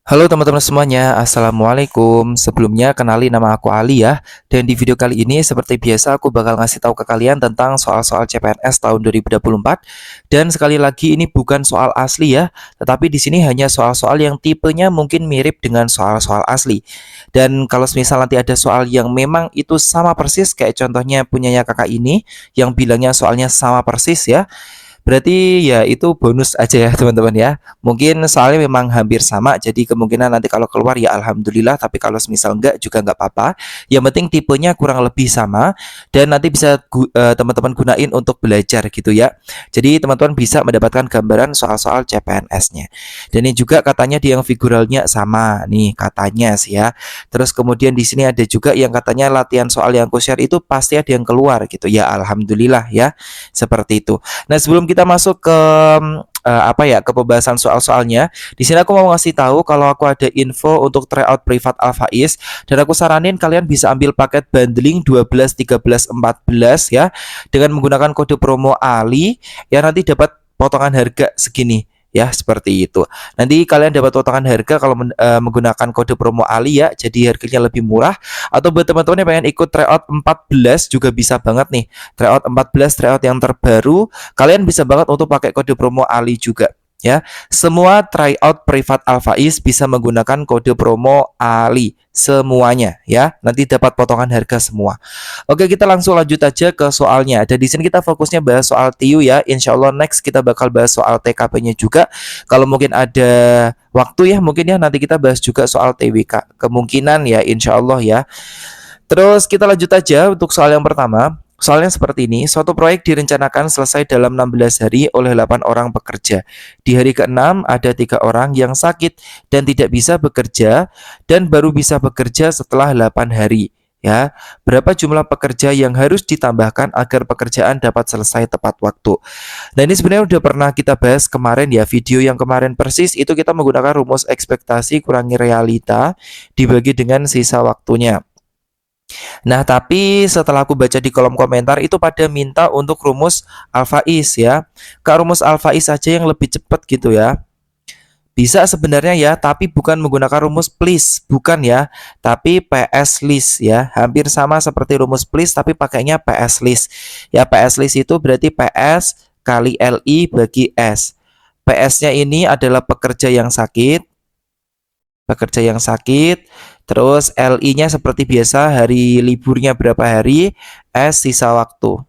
Halo teman-teman semuanya, Assalamualaikum. Sebelumnya kenali nama aku Ali ya. Dan di video kali ini seperti biasa aku bakal ngasih tahu ke kalian tentang soal-soal CPNS tahun 2024. Dan sekali lagi ini bukan soal asli ya, tetapi di sini hanya soal-soal yang tipenya mungkin mirip dengan soal-soal asli. Dan kalau misal nanti ada soal yang memang itu sama persis kayak contohnya punyanya kakak ini yang bilangnya soalnya sama persis ya. Berarti ya itu bonus aja ya teman-teman ya. Mungkin soalnya memang hampir sama, jadi kemungkinan nanti kalau keluar ya alhamdulillah, tapi kalau misal enggak juga enggak apa-apa. Yang penting tipenya kurang lebih sama dan nanti bisa teman-teman gunain untuk belajar gitu ya. Jadi teman-teman bisa mendapatkan gambaran soal-soal CPNS-nya. Dan ini juga katanya di yang figuralnya sama nih katanya sih ya. Terus kemudian di sini ada juga yang katanya latihan soal yang aku share itu pasti ada yang keluar gitu ya. Alhamdulillah ya. Seperti itu. Nah, sebelum kita masuk ke ke pembahasan soal-soalnya, di sini aku mau ngasih tahu kalau aku ada info untuk tryout privat Alfaiz dan aku saranin kalian bisa ambil paket bundling 12, 13, 14 ya dengan menggunakan kode promo Ali yang nanti dapat potongan harga segini ya seperti itu. Nanti kalian dapat potongan harga kalau menggunakan kode promo Ali ya, jadi harganya lebih murah. Atau buat teman-teman yang pengen ikut tryout 14 juga bisa banget nih. Tryout 14, tryout yang terbaru, kalian bisa banget untuk pakai kode promo Ali juga ya. Semua tryout privat Alfaiz bisa menggunakan kode promo Ali semuanya ya. Nanti dapat potongan harga semua. Oke, kita langsung lanjut aja ke soalnya. Dan di sini kita fokusnya bahas soal TIU ya. Insya Allah next kita bakal bahas soal TKP-nya juga. Kalau mungkin ada waktu ya, mungkin ya nanti kita bahas juga soal TWK. Kemungkinan ya, insya Allah ya. Terus kita lanjut aja untuk soal yang pertama. Soalnya seperti ini, suatu proyek direncanakan selesai dalam 16 hari oleh 8 orang pekerja. Di hari ke-6 ada 3 orang yang sakit dan tidak bisa bekerja dan baru bisa bekerja setelah 8 hari. Ya, berapa jumlah pekerja yang harus ditambahkan agar pekerjaan dapat selesai tepat waktu? Nah, ini sebenarnya udah pernah kita bahas kemarin ya, video yang kemarin persis itu kita menggunakan rumus ekspektasi kurangi realita dibagi dengan sisa waktunya. Nah, tapi setelah aku baca di kolom komentar itu pada minta untuk rumus Alfaiz ya. Kak, rumus Alfaiz aja yang lebih cepat gitu ya. Bisa sebenarnya ya, tapi bukan menggunakan rumus please, bukan ya, tapi PS list ya. Hampir sama seperti rumus please tapi pakainya PS list. Ya, PS list itu berarti PS kali LI bagi S. PS-nya ini adalah pekerja yang sakit. Terus LI-nya seperti biasa hari liburnya berapa hari, S sisa waktu.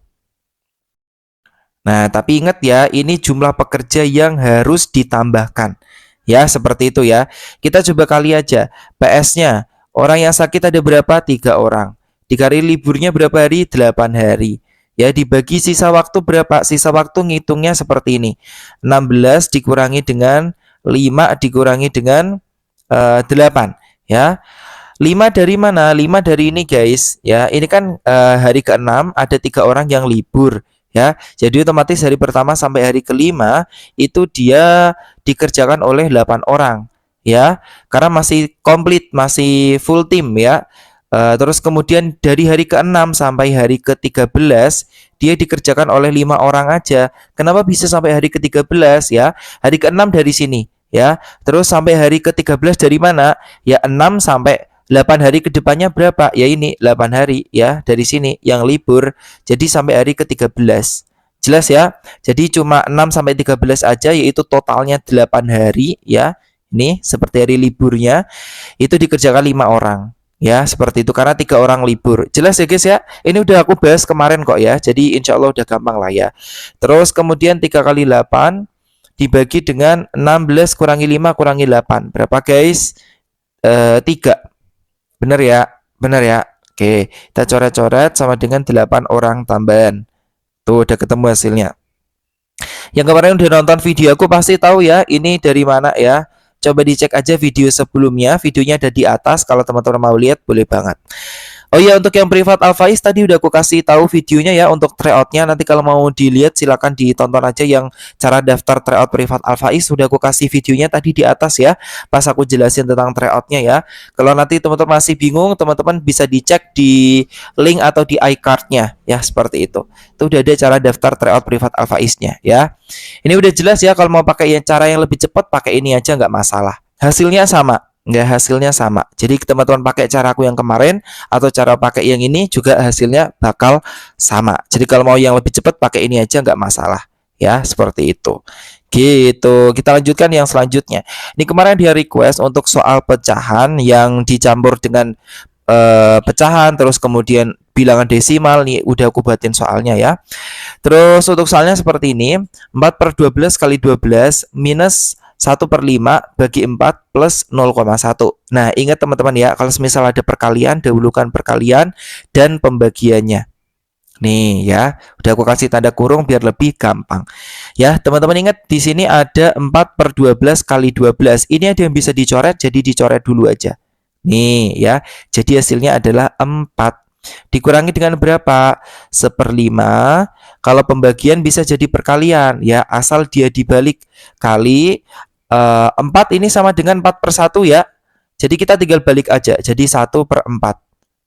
Nah, tapi ingat ya, ini jumlah pekerja yang harus ditambahkan. Ya, seperti itu ya. Kita coba kali aja. PS-nya, orang yang sakit ada berapa? 3 orang. Dikali liburnya berapa hari? 8 hari. Ya, dibagi sisa waktu berapa? Sisa waktu ngitungnya seperti ini. 16 dikurangi dengan 5 dikurangi dengan 8 ya. 5 dari mana? 5 dari ini guys ya. Ini kan hari ke-6 ada 3 orang yang libur ya. Jadi otomatis hari pertama sampai hari kelima itu dia dikerjakan oleh 8 orang ya. Karena masih komplit, masih full tim ya. Terus kemudian dari hari ke-6 sampai hari ke-13 dia dikerjakan oleh 5 orang aja. Kenapa bisa sampai hari ke-13 ya? Hari ke-6 dari sini ya. Terus sampai hari ke-13 dari mana? Ya 6 sampai 8 hari ke depannya berapa? Ya ini 8 hari ya dari sini yang libur. Jadi sampai hari ke-13. Jelas ya? Jadi cuma 6 sampai 13 aja yaitu totalnya 8 hari ya. Ini seperti hari liburnya itu dikerjakan 5 orang. Ya, seperti itu karena 3 orang libur. Jelas ya guys ya? Ini udah aku bahas kemarin kok ya. Jadi insya Allah udah gampang lah ya. Terus kemudian 3 kali 8 dibagi dengan 16 kurangi 5 kurangi 8. Berapa guys? 3. Bener ya? Bener ya? Oke, kita coret-coret sama dengan 8 orang tambahan. Tuh udah ketemu hasilnya. Yang kemarin udah nonton video aku pasti tahu ya ini dari mana ya. Coba dicek aja video sebelumnya. Videonya ada di atas. Kalau teman-teman mau lihat boleh banget. Oh iya, untuk yang privat Alfaiz tadi udah aku kasih tahu videonya ya untuk tryoutnya. Nanti kalau mau dilihat silakan ditonton aja yang cara daftar tryout privat Alfaiz. Sudah aku kasih videonya tadi di atas ya. Pas aku jelasin tentang tryoutnya ya. Kalau nanti teman-teman masih bingung, teman-teman bisa dicek di link atau di iCard-nya ya seperti itu. Itu udah ada cara daftar tryout privat Alfaiznya ya. Ini udah jelas ya, kalau mau pakai yang cara yang lebih cepat pakai ini aja nggak masalah. Hasilnya sama. nggak, hasilnya sama. Jadi teman-teman pakai caraku yang kemarin atau cara pakai yang ini juga hasilnya bakal sama. Jadi kalau mau yang lebih cepat pakai ini aja nggak masalah ya, seperti itu. Gitu. Kita lanjutkan yang selanjutnya. Ini kemarin dia request untuk soal pecahan yang dicampur dengan pecahan terus kemudian bilangan desimal. Nih udah aku buatin soalnya ya. Terus untuk soalnya seperti ini, 4/12 kali 12 minus 1/5 bagi 4 plus 0,1. Nah, ingat teman-teman ya, kalau misal ada perkalian, dahulukan perkalian dan pembagiannya. Nih ya, udah aku kasih tanda kurung biar lebih gampang. Ya, teman-teman ingat di sini ada 4/12 kali 12. Ini ada yang bisa dicoret, jadi dicoret dulu aja. Nih ya, jadi hasilnya adalah 4. Dikurangi dengan berapa? 1/5. Kalau pembagian bisa jadi perkalian ya, asal dia dibalik kali 4 ini sama dengan 4/1 ya. Jadi kita tinggal balik aja, jadi 1/4.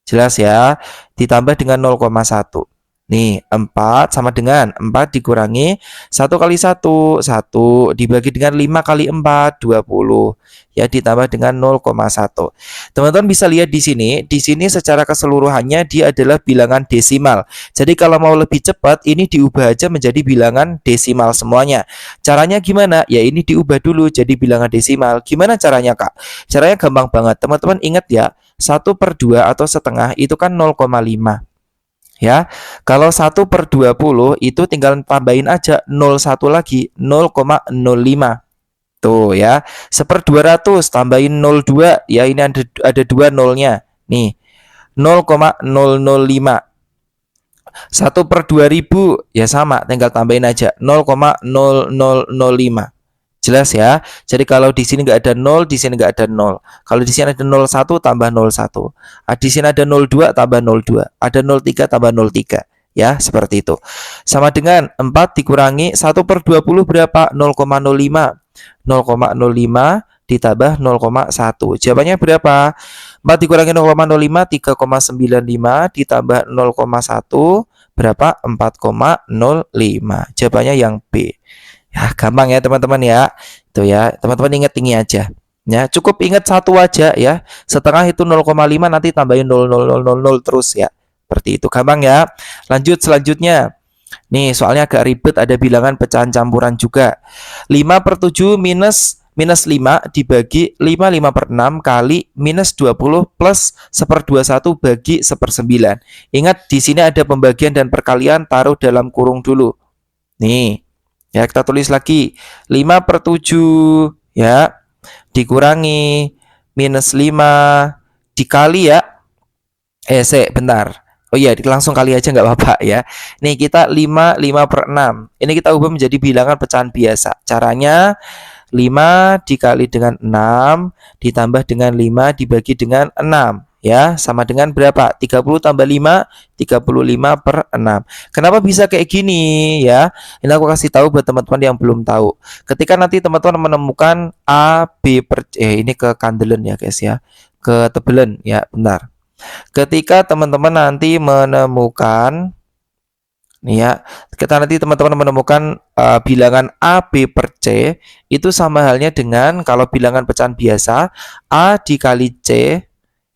Jelas ya, ditambah dengan 0,1. Nih, 4 sama dengan 4 dikurangi 1 kali 1, 1 dibagi dengan 5 kali 4, 20. Ya, ditambah dengan 0,1. Teman-teman bisa lihat di sini secara keseluruhannya dia adalah bilangan desimal. Jadi kalau mau lebih cepat, ini diubah aja menjadi bilangan desimal semuanya. Caranya gimana? Ya ini diubah dulu jadi bilangan desimal. Gimana caranya, Kak? Caranya gampang banget. Teman-teman ingat ya, 1/2 atau setengah itu kan 0,5. Ya, kalau 1/20 itu tinggal tambahin aja 0,1 lagi 0,05. Tuh ya, 1/200 tambahin 0,2 ya, ini ada 2 nolnya. Nih, 0,005. 1/2000 ya sama, tinggal tambahin aja 0,0005. Jelas ya. Jadi kalau di sini nggak ada 0, di sini nggak ada 0. Kalau di sini ada 01 tambah 01. Di sini ada 02 tambah 02. Ada 03 tambah 03. Ya, seperti itu. Sama dengan 4 dikurangi 1/20 berapa? 0,05. 0,05 ditambah 0,1. Jawabannya berapa? 4 dikurangi 0,05, 3,95 ditambah 0,1 berapa? 4,05. Jawabannya yang B. Ya, gampang ya teman-teman ya. Itu ya, teman-teman ingat ini aja. Ya, cukup ingat satu aja ya. Setengah itu 0,5 nanti tambahin 0,0000 terus ya. Seperti itu, gampang ya. Lanjut selanjutnya. Nih, soalnya agak ribet, ada bilangan pecahan campuran juga. 5/7 minus 5 dibagi 5/6 kali minus 20 plus 1/21 bagi 1/9. Ingat di sini ada pembagian dan perkalian, taruh dalam kurung dulu. Nih, ya, kita tulis lagi 5/7 ya, dikurangi minus 5 dikali ya. Bentar. Oh iya, langsung kali aja nggak apa-apa ya. Nih kita 5/6. Ini kita ubah menjadi bilangan pecahan biasa. Caranya 5 dikali dengan 6 ditambah dengan 5 dibagi dengan 6. Ya, sama dengan berapa? 30 tambah 5, 35/6. Kenapa bisa kayak gini ya? Ini aku kasih tahu buat teman-teman yang belum tahu. Ketika nanti teman-teman menemukan A, B ini kekandelan ya guys ya. Ketebelan ya, benar. Ketika teman-teman nanti menemukan nih ya, kita nanti teman-teman menemukan bilangan A, B per C itu sama halnya dengan kalau bilangan pecahan biasa A dikali C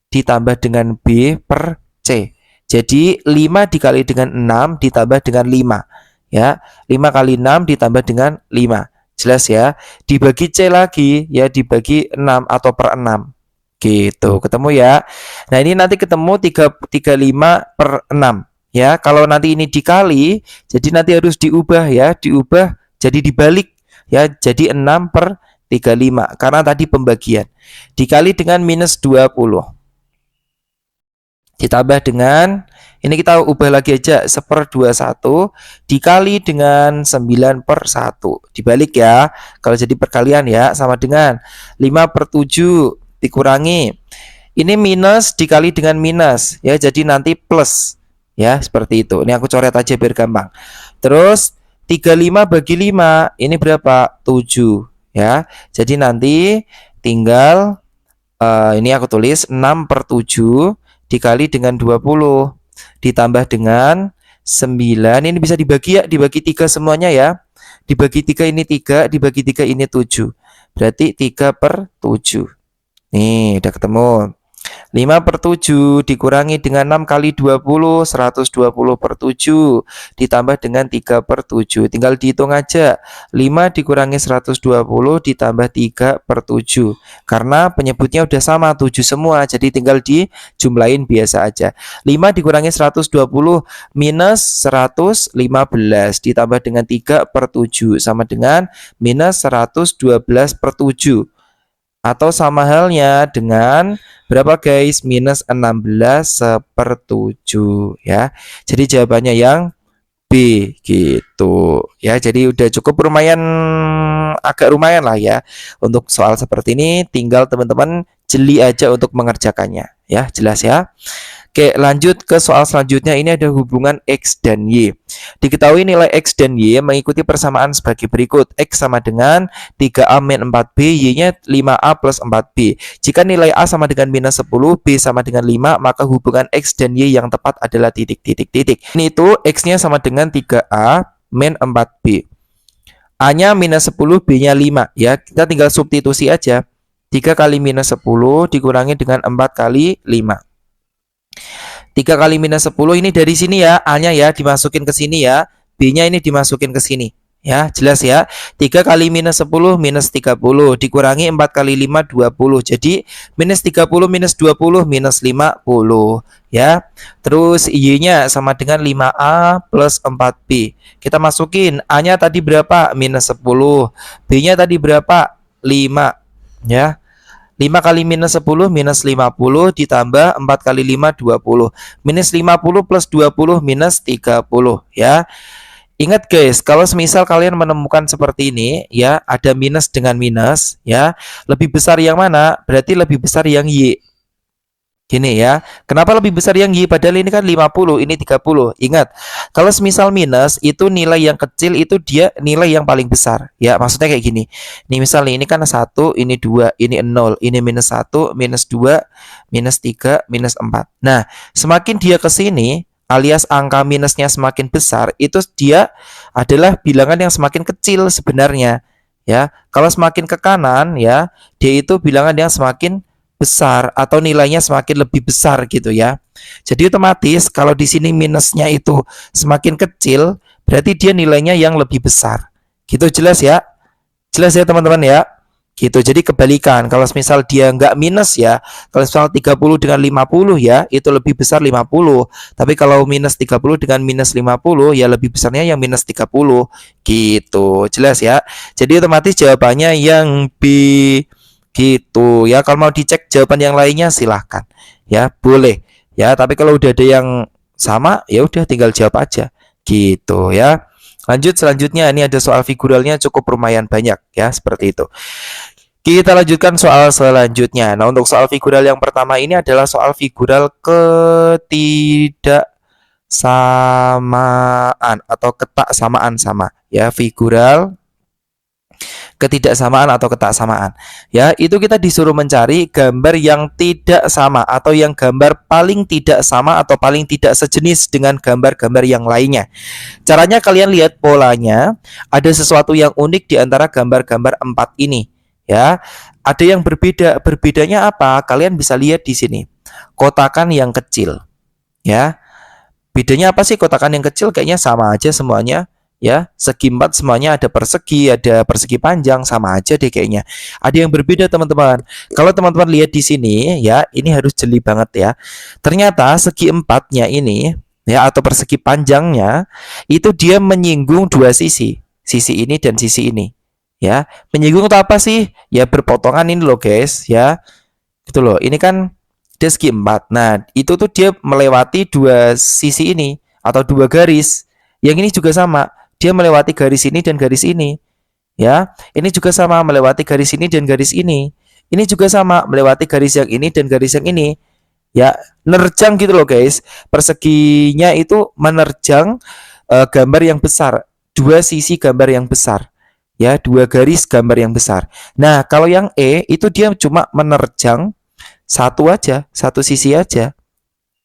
ditambah dengan B per C. Jadi 5 dikali dengan 6 ditambah dengan 5 ya. 5 kali 6 ditambah dengan 5. Jelas ya. Dibagi C lagi ya, dibagi 6 atau per 6. Gitu, ketemu ya. Nah, ini nanti ketemu 35/6 ya. Kalau nanti ini dikali, jadi nanti harus diubah ya, diubah jadi dibalik ya, jadi 6/35 karena tadi pembagian. Dikali dengan minus 20. Ditambah dengan ini kita ubah lagi aja 1/21 dikali dengan 9/1. Dibalik ya. Kalau jadi perkalian ya, sama dengan 5/7 dikurangi ini minus dikali dengan minus ya, jadi nanti plus ya, seperti itu. Ini aku coret aja biar gampang. Terus 35 bagi 5 ini berapa? 7 ya. Jadi nanti tinggal ini aku tulis 6/7 dikali dengan 20 ditambah dengan 9. Ini bisa dibagi ya, dibagi 3 semuanya ya. Dibagi 3 ini 3, dibagi 3 ini 7. Berarti 3/7. Nih, udah ketemu. 5/7 dikurangi dengan 6 kali 20, 120/7 ditambah dengan 3/7. Tinggal dihitung aja. 5 dikurangi 120 ditambah 3/7. Karena penyebutnya udah sama 7 semua, jadi tinggal dijumlahin biasa aja. 5 dikurangi 120 minus 115 ditambah dengan 3/7 sama dengan minus 112/7. Atau sama halnya dengan berapa guys? Minus 16/7 ya. Jadi jawabannya yang B gitu ya. Jadi udah cukup lumayan, agak lumayan lah ya. Untuk soal seperti ini tinggal teman-teman jeli aja untuk mengerjakannya ya. Jelas ya. Oke, lanjut ke soal selanjutnya. Ini ada hubungan X dan Y. Diketahui nilai X dan Y mengikuti persamaan sebagai berikut. X sama dengan 3A min 4B, Y-nya 5A plus 4B. Jika nilai A sama dengan minus 10, B sama dengan 5, maka hubungan X dan Y yang tepat adalah titik. Ini itu X-nya sama dengan 3A min 4B. A-nya minus 10, B-nya 5. Ya, kita tinggal substitusi aja. 3 kali minus 10 dikurangi dengan 4 kali 5. 3 kali minus 10 ini dari sini ya, A-nya ya dimasukin ke sini ya, B-nya ini dimasukin ke sini. Ya, jelas ya. 3 kali minus 10 minus 30 dikurangi 4 kali 5 20. Jadi minus 30 minus 20 minus 50 ya. Terus Y-nya sama dengan 5A plus 4B. Kita masukin A-nya tadi berapa? Minus 10. B-nya tadi berapa? 5 ya. 5 kali minus 10 minus 50 ditambah 4 kali 5 20. Minus 50 plus 20 minus 30 ya. Ingat guys, kalau semisal kalian menemukan seperti ini ya, ada minus dengan minus ya, lebih besar yang mana? Berarti lebih besar yang Y. Gini ya, kenapa lebih besar yang Y? Padahal ini kan 50, ini 30. Ingat, kalau semisal minus, itu nilai yang kecil itu dia nilai yang paling besar. Ya, maksudnya kayak gini. Nih misalnya ini kan 1, ini 2, ini 0, ini minus 1, minus 2, minus 3, minus 4. Nah, semakin dia ke sini, alias angka minusnya semakin besar, itu dia adalah bilangan yang semakin kecil sebenarnya. Ya, kalau semakin ke kanan ya, dia itu bilangan yang semakin besar atau nilainya semakin lebih besar gitu ya. Jadi otomatis kalau di sini minusnya itu semakin kecil, berarti dia nilainya yang lebih besar. Gitu jelas ya? Jelas ya teman-teman ya? Gitu. Jadi kebalikan. Kalau misal dia nggak minus ya, kalau misal 30 dengan 50 ya, itu lebih besar 50. Tapi kalau minus 30 dengan minus 50 ya lebih besarnya yang minus 30. Gitu. Jelas ya? Jadi otomatis jawabannya yang B. Gitu ya. Kalau mau dicek jawaban yang lainnya silahkan ya, boleh ya. Tapi kalau udah ada yang sama ya udah tinggal jawab aja gitu ya. Lanjut selanjutnya, ini ada soal figuralnya cukup lumayan banyak ya, seperti itu. Kita lanjutkan soal selanjutnya. Nah, untuk soal figural yang pertama ini adalah soal figural ketidaksamaan atau ketaksamaan sama ya, figural ketidaksamaan atau ketaksamaan. Ya, itu kita disuruh mencari gambar yang tidak sama atau yang gambar paling tidak sama atau paling tidak sejenis dengan gambar-gambar yang lainnya. Caranya kalian lihat polanya, ada sesuatu yang unik di antara gambar-gambar 4 ini. Ya, ada yang berbeda. Berbedanya apa? Kalian bisa lihat di sini. Kotakan yang kecil. Ya. Bedanya apa sih kotakan yang kecil? Kayaknya sama aja semuanya. Ya, segi 4 semuanya ada persegi panjang, sama aja deh kayaknya. Ada yang berbeda teman-teman. Kalau teman-teman lihat di sini ya, ini harus jeli banget ya. Ternyata segi 4-nya ini ya, atau persegi panjangnya itu dia menyinggung dua sisi. Sisi ini dan sisi ini. Ya, menyinggung itu apa sih? Ya berpotongan ini loh guys, ya. Gitu loh. Ini kan dia segi 4. Nah, itu tuh dia melewati dua sisi ini atau dua garis. Yang ini juga sama. Dia melewati garis ini dan garis ini. Ya, ini juga sama melewati garis ini dan garis ini. Ini juga sama melewati garis yang ini dan garis yang ini. Ya, nerjang gitu loh guys. Perseginya itu menerjang gambar yang besar, dua sisi gambar yang besar. Ya, dua garis gambar yang besar. Nah, kalau yang E itu dia cuma menerjang satu aja, satu sisi aja.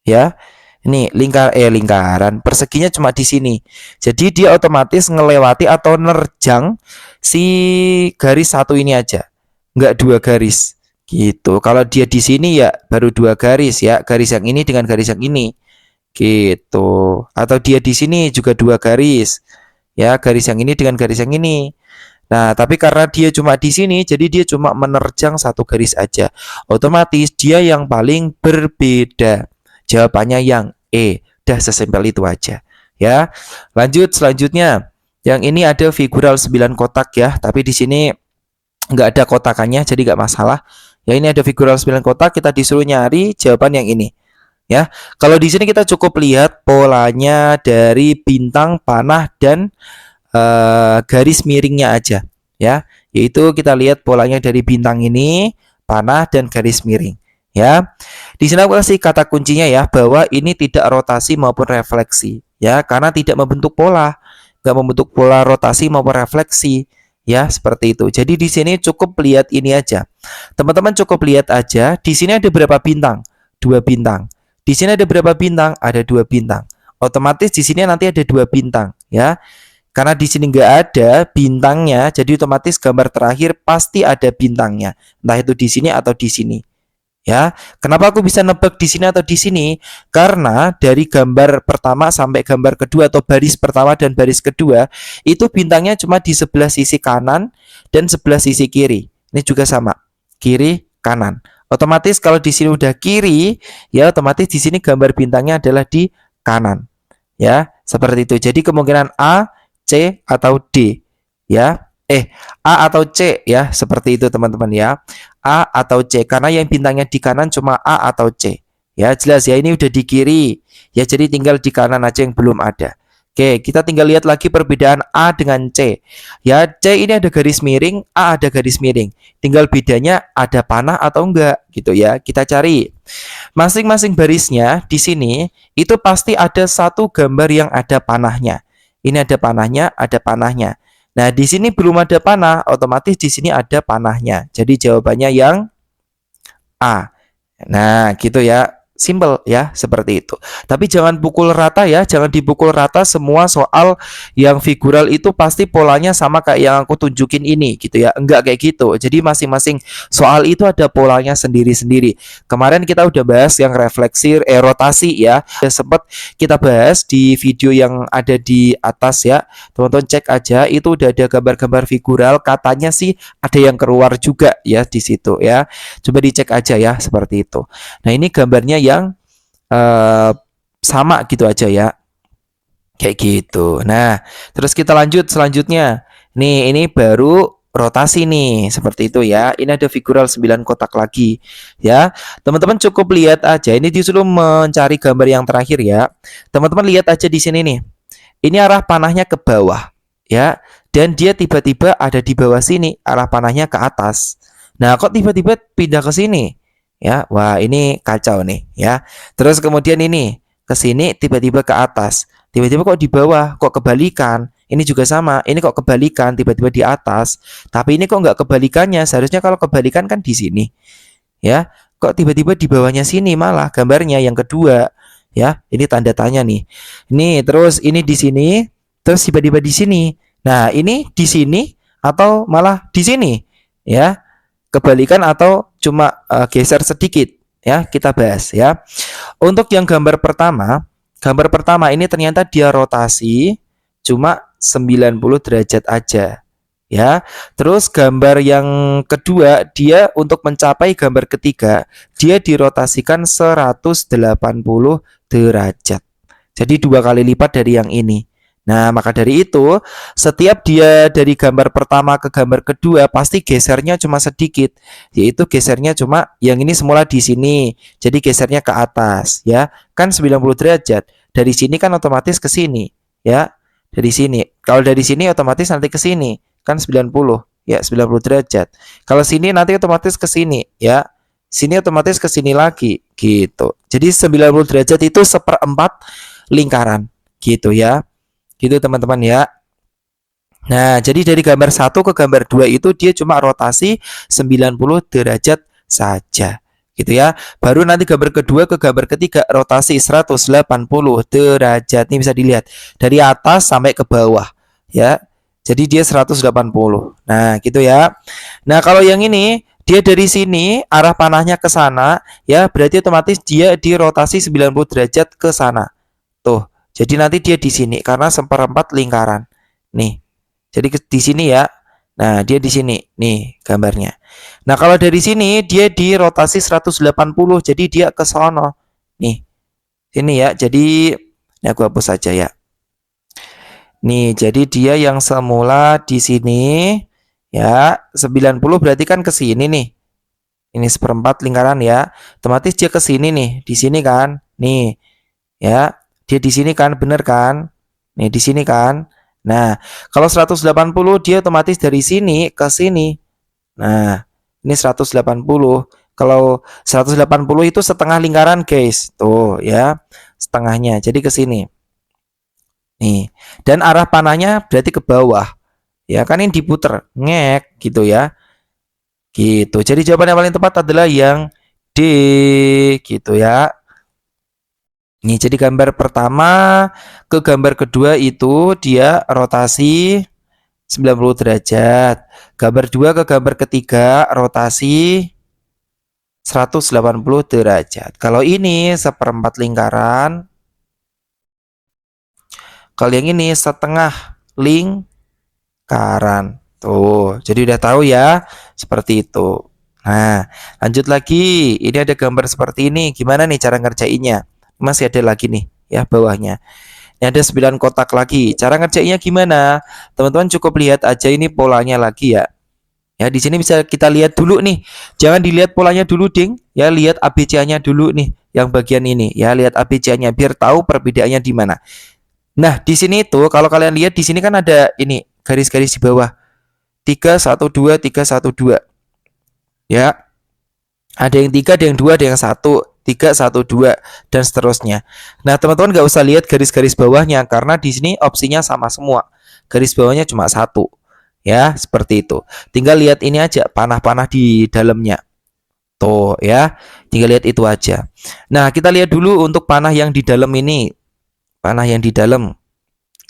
Ya. Ini lingkaran perseginya cuma di sini. Jadi dia otomatis ngelewati atau nerjang si garis satu ini aja. Enggak dua garis. Gitu. Kalau dia di sini ya baru 2 garis ya, garis yang ini dengan garis yang ini. Gitu. Atau dia di sini juga 2 garis. Ya, garis yang ini dengan garis yang ini. Nah, tapi karena dia cuma di sini, jadi dia cuma menerjang 1 garis aja. Otomatis dia yang paling berbeda. Jawabannya yang E. Dah sesimpel itu aja. Ya. Lanjut selanjutnya. Yang ini ada figural 9 kotak ya, tapi di sini nggak ada kotakannya, jadi nggak masalah. Ya, ini ada figural 9 kotak, kita disuruh nyari jawaban yang ini. Ya, kalau di sini kita cukup lihat polanya dari bintang, panah, dan garis miringnya aja ya, yaitu kita lihat polanya dari bintang ini, panah, dan garis miring ya. Di sini aku kasih kata kuncinya ya, bahwa ini tidak rotasi maupun refleksi ya, karena tidak membentuk pola, nggak membentuk pola rotasi maupun refleksi ya, seperti itu. Jadi di sini cukup lihat ini aja, teman-teman cukup lihat aja. Di sini ada berapa bintang? 2 bintang. Di sini ada berapa bintang? Ada 2 bintang. Otomatis di sini nanti ada 2 bintang ya. Karena di sini nggak ada bintangnya, jadi otomatis gambar terakhir pasti ada bintangnya. Entah itu di sini atau di sini. Ya, kenapa aku bisa nebak di sini atau di sini? Karena dari gambar pertama sampai gambar kedua atau baris pertama dan baris kedua, itu bintangnya cuma di sebelah sisi kanan dan sebelah sisi kiri. Ini juga sama, kiri, kanan. Otomatis kalau di sini udah kiri, ya otomatis di sini gambar bintangnya adalah di kanan. Ya, seperti itu. Jadi kemungkinan A, C, atau D ya. A atau C ya, seperti itu teman-teman ya. A atau C, karena yang bintangnya di kanan cuma A atau C ya. Jelas ya, ini udah di kiri ya, jadi tinggal di kanan aja yang belum ada. Oke, kita tinggal lihat lagi perbedaan A dengan C ya. C ini ada garis miring, A ada garis miring, tinggal bedanya ada panah atau enggak gitu ya. Kita cari masing-masing barisnya. Di sini itu pasti ada satu gambar yang ada panahnya. Ini ada panahnya, ada panahnya. Nah, di sini belum ada panah, otomatis di sini ada panahnya. Jadi jawabannya yang A. Nah, gitu ya. Simple ya, seperti itu. Tapi jangan pukul rata ya, jangan dipukul rata semua soal yang figural itu pasti polanya sama kayak yang aku tunjukin ini gitu ya. Enggak kayak gitu. Jadi masing-masing soal itu ada polanya sendiri-sendiri. Kemarin kita udah bahas yang refleksi, rotasi ya. Udah sempat kita bahas di video yang ada di atas ya. Teman-teman cek aja, itu udah ada gambar-gambar figural, katanya sih ada yang keluar juga ya di situ ya. Coba dicek aja ya, seperti itu. Nah, ini gambarnya yang sama gitu aja ya, kayak gitu. Nah, terus kita lanjut selanjutnya. Nih, ini baru rotasi nih, seperti itu ya. Ini ada figural 9 kotak lagi ya. Teman-teman cukup lihat aja, ini disuruh mencari gambar yang terakhir ya. Teman-teman lihat aja di sini nih. Ini arah panahnya ke bawah ya, dan dia tiba-tiba ada di bawah sini, arah panahnya ke atas. Nah, kok tiba-tiba pindah ke sini? Ya, wah ini kacau nih ya. Terus kemudian ini ke sini tiba-tiba ke atas, tiba-tiba kok di bawah, kok kebalikan. Ini juga sama, ini kok kebalikan, tiba-tiba di atas. Tapi ini kok nggak kebalikannya, seharusnya kalau kebalikan kan di sini ya. Kok tiba-tiba di bawahnya sini malah gambarnya yang kedua ya. Ini tanda tanya nih. Ini terus ini di sini, terus tiba-tiba di sini. Nah, ini di sini atau malah di sini ya, kebalikan atau cuma geser sedikit ya, kita bahas ya. Untuk yang gambar pertama ini ternyata dia rotasi cuma 90 derajat aja ya. Terus gambar yang kedua, dia untuk mencapai gambar ketiga dia dirotasikan 180 derajat. Jadi 2 kali lipat dari yang ini. Nah, maka dari itu, setiap dia dari gambar pertama ke gambar kedua pasti gesernya cuma sedikit, yaitu gesernya cuma yang ini semula di sini, jadi gesernya ke atas ya. Kan 90 derajat. Dari sini kan otomatis ke sini ya. Dari sini. Kalau dari sini otomatis nanti ke sini, kan 90 ya, 90 derajat. Kalau sini nanti otomatis ke sini ya. Sini otomatis ke sini lagi gitu. Jadi 90 derajat itu 1/4 lingkaran gitu ya. Gitu teman-teman ya. Nah, jadi dari gambar 1 ke gambar 2 itu dia cuma rotasi 90 derajat saja. Gitu ya. Baru nanti gambar kedua ke gambar ketiga rotasi 180 derajat. Ini bisa dilihat dari atas sampai ke bawah ya. Jadi dia 180. Nah, gitu ya. Nah, kalau yang ini dia dari sini arah panahnya ke sana, ya berarti otomatis dia dirotasi 90 derajat ke sana. Tuh, jadi nanti dia di sini karena seperempat lingkaran. Nih, jadi di sini ya. Nah, dia di sini. Nih gambarnya. Nah, kalau dari sini dia dirotasi 180, jadi dia ke sono. Nih, sini ya. Jadi, ini aku hapus saja ya. Nih, jadi dia yang semula di sini ya, 90 berarti kan ke sini nih. Ini seperempat lingkaran ya. Otomatis dia ke sini nih, di sini kan. Nih, ya. Dia di sini kan, bener kan? Nih, di sini kan. Nah, kalau 180 dia otomatis dari sini ke sini. Nah, ini 180. Kalau 180 itu setengah lingkaran, guys. Tuh, ya. Setengahnya. Jadi ke sini. Nih. Dan arah panahnya berarti ke bawah. Ya, kan ini diputer. Ngek gitu ya. Gitu. Jadi jawaban yang paling tepat adalah yang D gitu ya. Nih, jadi gambar pertama ke gambar kedua itu dia rotasi 90 derajat. Gambar 2 ke gambar ketiga rotasi 180 derajat. Kalau ini seperempat lingkaran, kalau yang ini setengah lingkaran. Tuh, jadi udah tahu ya, seperti itu. Nah, lanjut lagi. Ini ada gambar seperti ini. Gimana nih cara ngerjainnya? Masih ada lagi nih, ya bawahnya. Ini ada 9 kotak lagi. Cara ngerjainnya gimana? Teman-teman cukup lihat aja ini polanya lagi ya. Ya, di sini bisa kita lihat dulu nih. Jangan dilihat polanya dulu, Ding. Ya, lihat ABC-nya dulu nih, yang bagian ini. Ya, lihat ABC-nya biar tahu perbedaannya di mana. Nah, di sini itu kalau kalian lihat di sini kan ada ini garis-garis di bawah. 3 1 2 3 1 2. Ya. Ada yang 3, ada yang 2, ada yang 1, 3 1 2 dan seterusnya. Nah, teman-teman nggak usah lihat garis-garis bawahnya karena di sini opsinya sama semua. Garis bawahnya cuma satu. Ya, seperti itu. Tinggal lihat ini aja panah-panah di dalamnya. Tuh, ya. Tinggal lihat itu aja. Nah, kita lihat dulu untuk panah yang di dalam ini. Panah yang di dalam.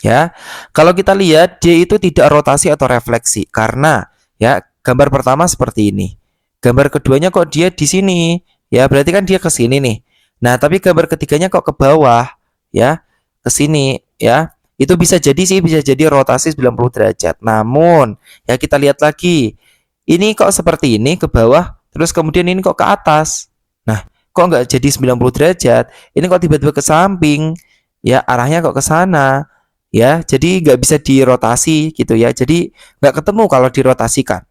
Ya. Kalau kita lihat dia itu tidak rotasi atau refleksi karena ya, gambar pertama seperti ini. Gambar keduanya kok dia di sini. Ya, berarti kan dia ke sini nih. Nah, tapi gambar ketiganya kok ke bawah, ya. Ke sini, ya. Itu bisa jadi sih, bisa jadi rotasi 90 derajat. Namun, ya kita lihat lagi. Ini kok seperti ini ke bawah, terus kemudian ini kok ke atas. Nah, kok nggak jadi 90 derajat? Ini kok tiba-tiba ke samping? Ya, arahnya kok ke sana? Ya, jadi nggak bisa dirotasi gitu ya. Jadi nggak ketemu kalau dirotasikan.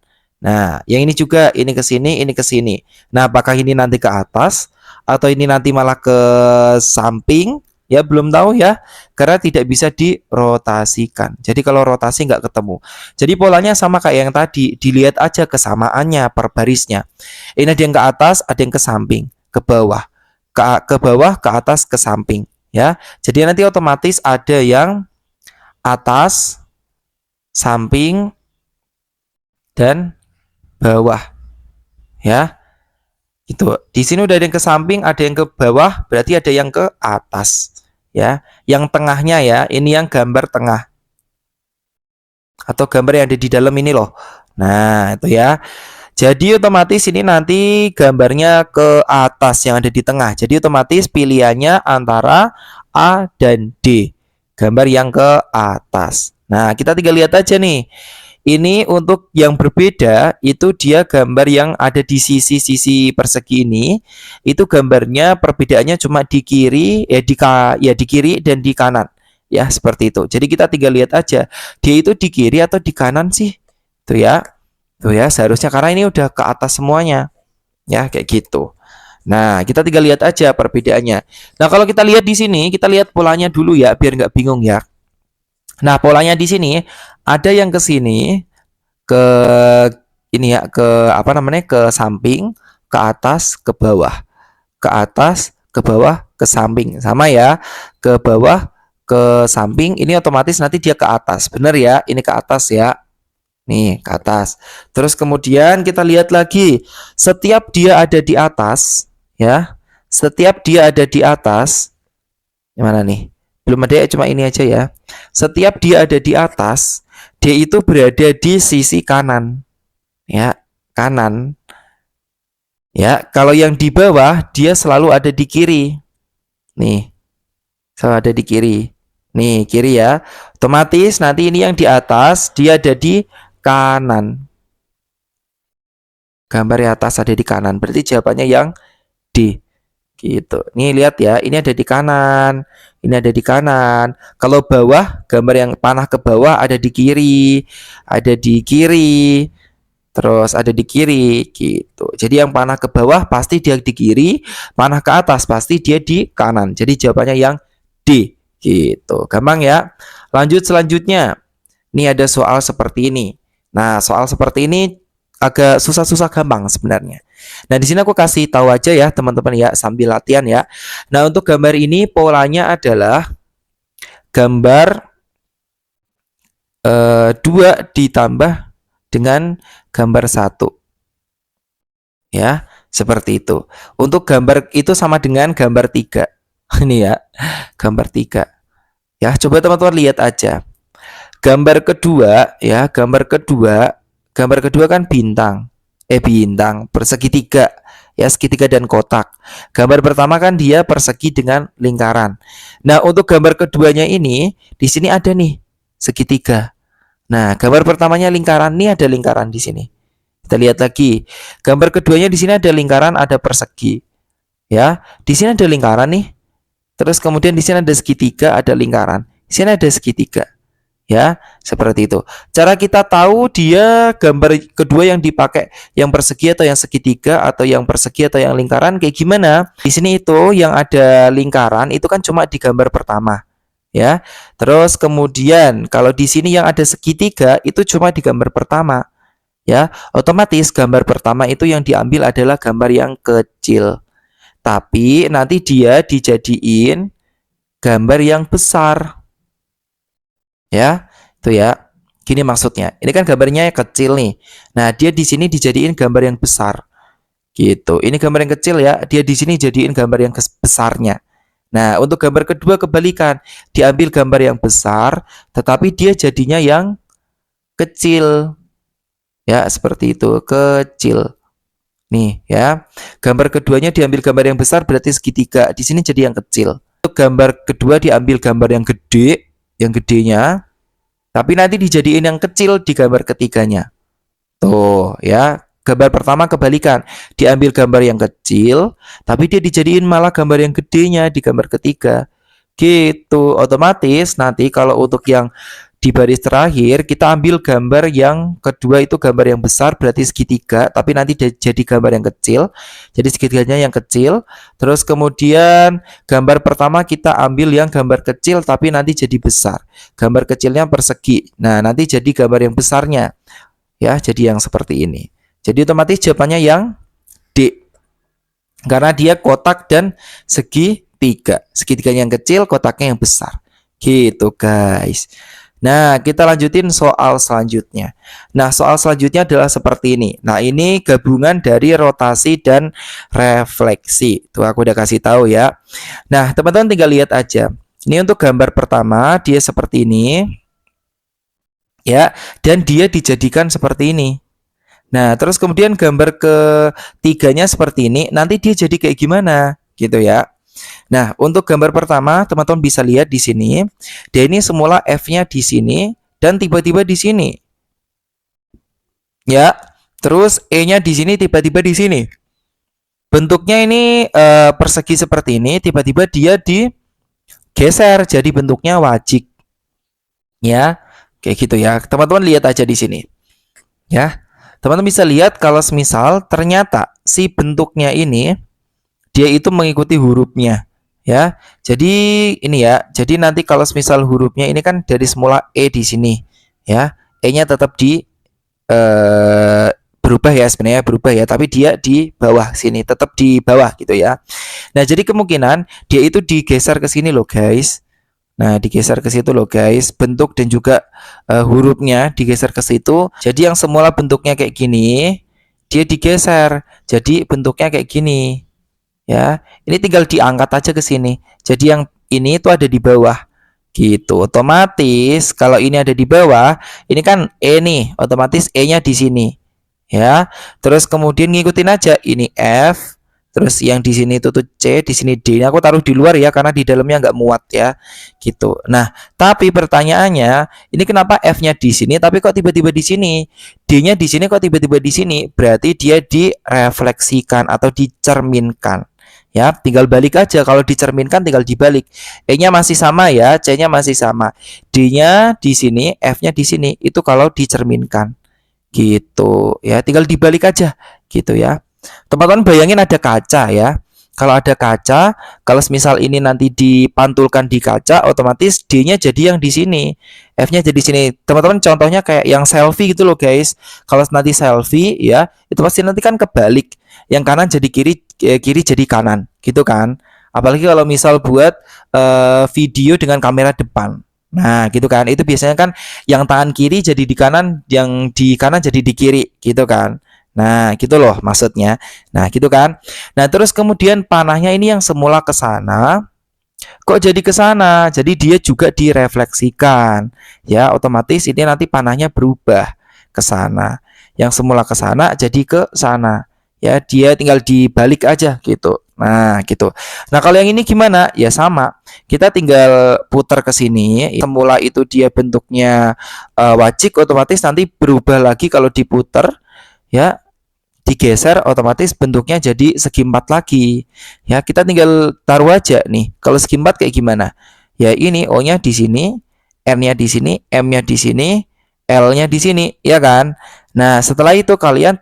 Nah, yang ini juga ini ke sini, ini ke sini. Nah, apakah ini nanti ke atas atau ini nanti malah ke samping? Ya, belum tahu ya, karena tidak bisa dirotasikan. Jadi kalau rotasi nggak ketemu. Jadi polanya sama kayak yang tadi, dilihat aja kesamaannya per barisnya. Ini ada yang ke atas, ada yang ke samping, ke bawah, ke bawah, ke atas, ke samping. Ya, jadi nanti otomatis ada yang atas, samping, dan bawah. Ya, itu di sini udah ada yang ke samping, ada yang ke bawah, berarti ada yang ke atas. Ya, yang tengahnya ya, ini yang gambar tengah atau gambar yang ada di dalam ini loh. Nah, itu ya. Jadi otomatis ini nanti gambarnya ke atas yang ada di tengah. Jadi otomatis pilihannya antara A dan D. Gambar yang ke atas. Nah, kita tinggal lihat aja nih. Ini untuk yang berbeda itu dia gambar yang ada di sisi-sisi persegi ini. Itu gambarnya perbedaannya cuma di kiri di kiri dan di kanan. Ya, seperti itu. Jadi kita tinggal lihat aja. Dia itu di kiri atau di kanan sih? Tuh ya. Tuh ya, seharusnya karena ini udah ke atas semuanya. Ya, kayak gitu. Nah, kita tinggal lihat aja perbedaannya. Nah, kalau kita lihat di sini, kita lihat polanya dulu ya, biar nggak bingung ya. Nah, polanya di sini ada yang ke sini, ke ini ya, ke apa namanya, ke samping, ke atas, ke bawah, ke atas, ke bawah, ke samping, sama ya, ke bawah, ke samping. Ini otomatis nanti dia ke atas, bener ya? Ini ke atas ya. Nih, ke atas. Terus kemudian kita lihat lagi, setiap dia ada di atas, ya, setiap dia ada di atas, gimana nih? Belum ada ya, cuma ini aja ya. Setiap dia ada di atas, dia itu berada di sisi kanan, ya, kanan. Ya, kalau yang di bawah dia selalu ada di kiri. Nih, selalu ada di kiri. Nih, kiri ya. Otomatis nanti ini yang di atas dia ada di kanan. Gambar yang atas ada di kanan. Berarti jawabannya yang D. Gitu. Nih lihat ya, ini ada di kanan. Ini ada di kanan. Kalau bawah, gambar yang panah ke bawah ada di kiri. Ada di kiri. Terus ada di kiri gitu. Jadi yang panah ke bawah pasti dia di kiri, panah ke atas pasti dia di kanan. Jadi jawabannya yang D gitu. Gampang ya. Lanjut selanjutnya. Ini ada soal seperti ini. Nah, soal seperti ini agak susah-susah gampang sebenarnya. Nah, di sini aku kasih tahu aja ya teman-teman ya sambil latihan ya. Nah, untuk gambar ini polanya adalah gambar 2 ditambah dengan gambar 1. Ya, seperti itu. Untuk gambar itu sama dengan gambar 3. Ini ya, gambar 3. Ya, coba teman-teman lihat aja. Gambar kedua ya, gambar kedua kan bintang. Bintang persegi 3. Ya, segitiga dan kotak. Gambar pertama kan dia persegi dengan lingkaran. Nah, untuk gambar keduanya ini di sini ada nih segitiga. Nah, gambar pertamanya lingkaran, nih ada lingkaran di sini. Kita lihat lagi. Gambar keduanya di sini ada lingkaran, ada persegi. Ya, di sini ada lingkaran nih. Terus kemudian di sini ada segitiga, ada lingkaran. Di sini ada segitiga. Ya, seperti itu. Cara kita tahu dia gambar kedua yang dipakai yang persegi atau yang segitiga atau yang persegi atau yang lingkaran kayak gimana? Di sini itu yang ada lingkaran itu kan cuma di gambar pertama. Ya. Terus kemudian kalau di sini yang ada segitiga itu cuma di gambar pertama. Ya, otomatis gambar pertama itu yang diambil adalah gambar yang kecil. Tapi nanti dia dijadiin gambar yang besar. Ya, itu ya. Gini maksudnya. Ini kan gambarnya yang kecil nih. Nah, dia di sini dijadiin gambar yang besar. Gitu. Ini gambar yang kecil ya. Dia di sini jadiin gambar yang besarnya. Nah, untuk gambar kedua kebalikan. Diambil gambar yang besar, tetapi dia jadinya yang kecil. Ya, seperti itu. Kecil. Nih ya. Gambar keduanya diambil gambar yang besar berarti segitiga. Di sini jadi yang kecil. Untuk gambar kedua diambil gambar yang gede, yang gedenya. Tapi nanti dijadiin yang kecil di gambar ketiganya. Tuh ya. Gambar pertama kebalikan. Diambil gambar yang kecil, tapi dia dijadiin malah gambar yang gedenya di gambar ketiga. Gitu. Otomatis nanti kalau untuk yang di baris terakhir kita ambil gambar yang kedua itu gambar yang besar berarti segitiga, tapi nanti jadi gambar yang kecil. Jadi segitiganya yang kecil. Terus kemudian gambar pertama kita ambil yang gambar kecil tapi nanti jadi besar. Gambar kecilnya persegi. Nah, nanti jadi gambar yang besarnya. Ya, jadi yang seperti ini. Jadi otomatis jawabannya yang D. Karena dia kotak dan segitiga. Segitiganya yang kecil, kotaknya yang besar. Gitu, guys. Nah, kita lanjutin soal selanjutnya. Nah, soal selanjutnya adalah seperti ini. Nah, ini gabungan dari rotasi dan refleksi. Tuh, aku udah kasih tahu ya. Nah, teman-teman tinggal lihat aja. Ini untuk gambar pertama, dia seperti ini. Ya, dan dia dijadikan seperti ini. Nah, terus kemudian gambar ketiganya seperti ini. Nanti dia jadi kayak gimana? Gitu ya. Nah, untuk gambar pertama, teman-teman bisa lihat di sini. Dia ini semula F-nya di sini dan tiba-tiba di sini. Ya, terus E-nya di sini tiba-tiba di sini. Bentuknya ini persegi seperti ini, tiba-tiba dia digeser jadi bentuknya wajik. Ya, kayak gitu ya. Teman-teman lihat aja di sini. Ya. Teman-teman bisa lihat kalau semisal ternyata si bentuknya ini dia itu mengikuti hurufnya. Ya, jadi ini ya. Jadi nanti kalau misal hurufnya ini kan dari semula E di sini, ya, E-nya tetap di berubah ya sebenarnya berubah ya, tapi dia di bawah sini, tetap di bawah gitu ya. Nah, jadi kemungkinan dia itu digeser ke sini loh guys. Nah, digeser ke situ loh guys, bentuk dan juga hurufnya digeser ke situ. Jadi yang semula bentuknya kayak gini, dia digeser, jadi bentuknya kayak gini. Ya, ini tinggal diangkat aja ke sini. Jadi yang ini itu ada di bawah. Gitu. Otomatis kalau ini ada di bawah, ini kan E nih, otomatis E-nya di sini. ya. Terus kemudian ngikutin aja ini F, terus yang di sini itu tuh C, di sini D. Ini aku taruh di luar ya karena di dalamnya nggak muat ya, gitu. Nah, tapi pertanyaannya, ini kenapa F-nya di sini tapi kok tiba-tiba di sini? D-nya di sini kok tiba-tiba di sini? Berarti dia direfleksikan atau dicerminkan. Ya, tinggal balik aja. Kalau dicerminkan tinggal dibalik. E-nya masih sama ya, C-nya masih sama. D-nya di sini, F-nya di sini. Itu kalau dicerminkan. Gitu ya, tinggal dibalik aja gitu ya. Teman-teman bayangin ada kaca ya. Kalau ada kaca, kalau misal ini nanti dipantulkan di kaca, otomatis D-nya jadi yang di sini, F-nya jadi sini. Teman-teman contohnya kayak yang selfie gitu loh guys. Kalau nanti selfie ya, itu pasti nanti kan kebalik. Yang kanan jadi kiri, kiri jadi kanan, gitu kan. Apalagi kalau misal buat video dengan kamera depan. Nah, gitu kan. Itu biasanya kan yang tangan kiri jadi di kanan, yang di kanan jadi di kiri, gitu kan. Nah, gitu loh maksudnya. Nah, gitu kan. Nah, terus kemudian panahnya ini yang semula ke sana, kok jadi ke sana? Jadi dia juga direfleksikan. Ya, otomatis ini nanti panahnya berubah ke sana. Yang semula ke sana jadi ke sana. Ya, dia tinggal dibalik aja gitu. Nah, gitu. Nah, kalau yang ini gimana? Ya sama. Kita tinggal putar ke sini. Semula itu dia bentuknya wajik, otomatis nanti berubah lagi kalau diputar ya, digeser otomatis bentuknya jadi segi empat lagi. Ya, kita tinggal taruh aja nih. Kalau segi empat kayak gimana? Ya ini O-nya di sini, N-nya di sini, M-nya di sini, L-nya di sini, ya kan? Nah, setelah itu kalian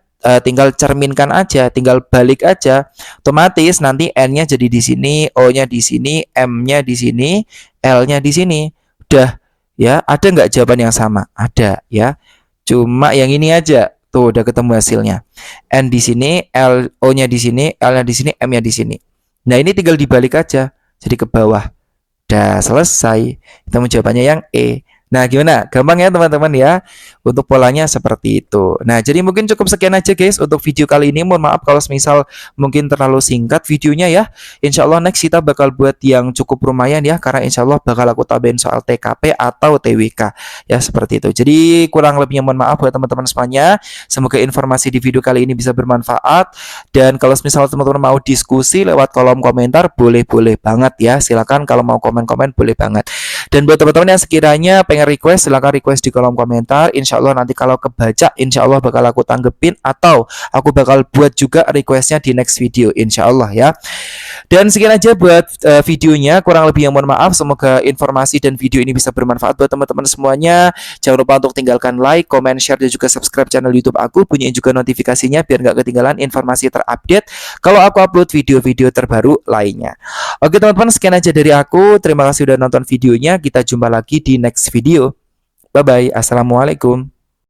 tinggal cerminkan aja, tinggal balik aja. Otomatis nanti N-nya jadi di sini, O-nya di sini, M-nya di sini, L-nya di sini. Udah ya, ada nggak jawaban yang sama? Ada ya. Cuma yang ini aja. Tuh udah ketemu hasilnya. N di sini, L O-nya di sini, L-nya di sini, M-nya di sini. Nah, ini tinggal dibalik aja. Jadi ke bawah. Udah selesai. Kita jawabannya yang E. Nah, gimana? Gampang ya teman-teman ya. Untuk polanya seperti itu. Nah, jadi mungkin cukup sekian aja guys untuk video kali ini. Mohon maaf kalau misal mungkin terlalu singkat videonya ya. Insya Allah next kita bakal buat yang cukup lumayan ya. Karena insya Allah bakal aku tambahin soal TKP atau TWK. Ya, seperti itu. Jadi kurang lebihnya mohon maaf buat teman-teman semuanya. Semoga informasi di video kali ini bisa bermanfaat. Dan kalau misal teman-teman mau diskusi lewat kolom komentar, boleh-boleh banget ya. Silakan kalau mau komen-komen boleh banget. Dan buat teman-teman yang sekiranya pengen request, silahkan request di kolom komentar. Insya Allah nanti kalau kebaca, insya Allah bakal aku tanggepin atau aku bakal buat juga requestnya di next video, insya Allah ya. Dan sekian aja buat videonya. Kurang lebih yang mohon maaf. Semoga informasi dan video ini bisa bermanfaat buat teman-teman semuanya. Jangan lupa untuk tinggalkan like, comment, share, dan juga subscribe channel YouTube aku. Bunyiin juga notifikasinya biar nggak ketinggalan informasi terupdate kalau aku upload video-video terbaru lainnya. Oke teman-teman, sekian aja dari aku. Terima kasih sudah nonton videonya. Kita jumpa lagi di next video. Bye-bye. Assalamualaikum.